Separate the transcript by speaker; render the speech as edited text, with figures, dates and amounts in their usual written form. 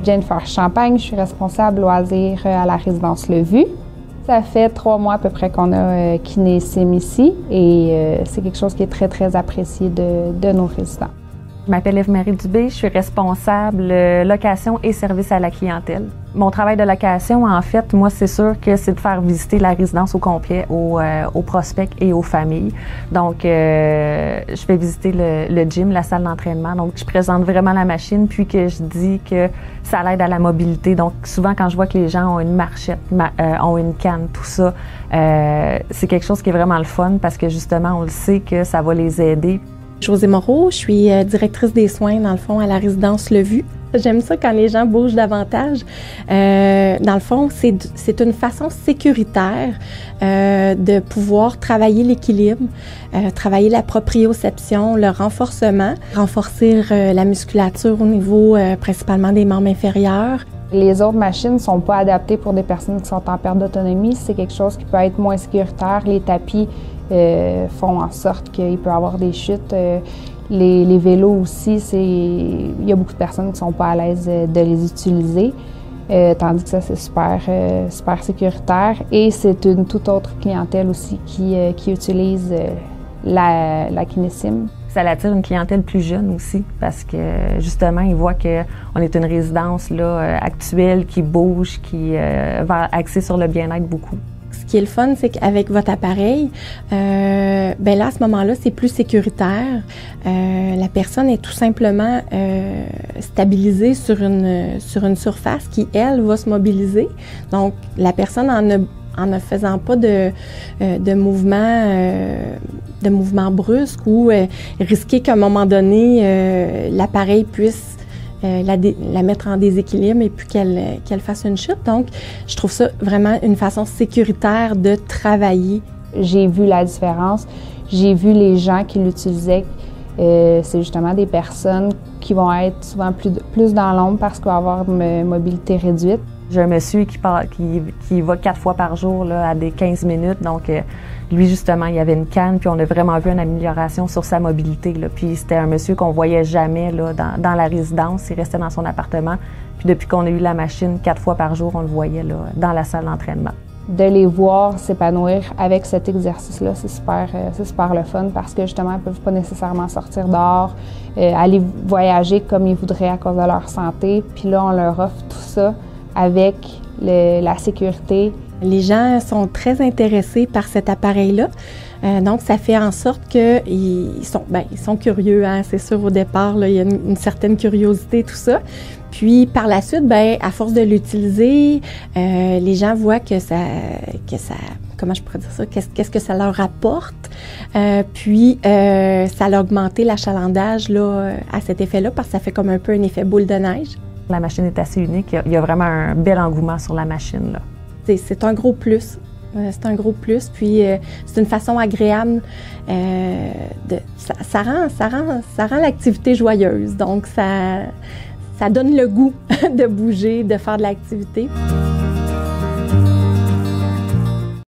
Speaker 1: Jennifer Champagne, je suis responsable loisirs à la résidence Le Vu. Ça fait 3 mois à peu près qu'on a Kinésim ici et c'est quelque chose qui est très, très apprécié de nos résidents.
Speaker 2: Je m'appelle Eve-Marie Dubé, je suis responsable location et service à la clientèle. Mon travail de location, en fait, moi, c'est sûr que c'est de faire visiter la résidence au complet aux prospects et aux familles. Donc, je fais visiter le gym, la salle d'entraînement. Donc, je présente vraiment la machine, puis que je dis que ça l'aide à la mobilité. Donc, souvent, quand je vois que les gens ont une marchette, ont une canne, tout ça, c'est quelque chose qui est vraiment le fun parce que, justement, on le sait que ça va les aider.
Speaker 3: Josée Moreau, je suis directrice des soins, dans le fond, à la résidence Le Vu. J'aime ça quand les gens bougent davantage. Dans le fond, c'est une façon sécuritaire de pouvoir travailler l'équilibre, travailler la proprioception, le renforcement, renforcer la musculature au niveau principalement des membres inférieurs.
Speaker 1: Les autres machines ne sont pas adaptées pour des personnes qui sont en perte d'autonomie. C'est quelque chose qui peut être moins sécuritaire. Les tapis font en sorte qu'il peut y avoir des chutes. Les vélos aussi, il y a beaucoup de personnes qui ne sont pas à l'aise de les utiliser, tandis que ça, c'est super sécuritaire. Et c'est une toute autre clientèle aussi qui utilise la Kinésim.
Speaker 2: Ça attire une clientèle plus jeune aussi parce que, justement, ils voient qu'on est une résidence là, actuelle qui bouge, qui va axer sur le bien-être beaucoup.
Speaker 3: Ce qui est le fun, c'est qu'avec votre appareil, ben là, à ce moment-là, c'est plus sécuritaire. La personne est tout simplement stabilisée sur une surface qui, elle, va se mobiliser. Donc, la personne en ne faisant pas de mouvement brusque ou risquer qu'à un moment donné, l'appareil puisse la mettre en déséquilibre et puis qu'elle fasse une chute. Donc, je trouve ça vraiment une façon sécuritaire de travailler.
Speaker 1: J'ai vu la différence. J'ai vu les gens qui l'utilisaient. C'est justement des personnes qui vont être souvent plus dans l'ombre parce qu'ils vont avoir une mobilité réduite.
Speaker 2: J'ai un monsieur qui va 4 fois par jour là, à des 15 minutes. Donc, lui, justement, il avait une canne, puis on a vraiment vu une amélioration sur sa mobilité. Là. Puis c'était un monsieur qu'on voyait jamais là, dans la résidence. Il restait dans son appartement. Puis depuis qu'on a eu la machine, 4 fois par jour, on le voyait là, dans la salle d'entraînement.
Speaker 1: De les voir s'épanouir avec cet exercice-là, c'est super le fun parce que justement, ils ne peuvent pas nécessairement sortir dehors, aller voyager comme ils voudraient à cause de leur santé. Puis là, on leur offre tout ça avec la sécurité.
Speaker 3: Les gens sont très intéressés par cet appareil-là. Donc, ça fait en sorte qu'ils sont curieux. Hein? C'est sûr, au départ, là, il y a une certaine curiosité, tout ça. Puis, par la suite, à force de l'utiliser, les gens voient que ça, comment je pourrais dire ça, qu'est-ce que ça leur apporte. Puis, ça a augmenté l'achalandage là, à cet effet-là parce que ça fait comme un peu un effet boule de neige.
Speaker 2: La machine est assez unique. Il y a vraiment un bel engouement sur la machine, là.
Speaker 3: C'est un gros plus. C'est un gros plus. Puis, c'est une façon agréable. Ça rend l'activité joyeuse. Donc, ça donne le goût de bouger, de faire de l'activité.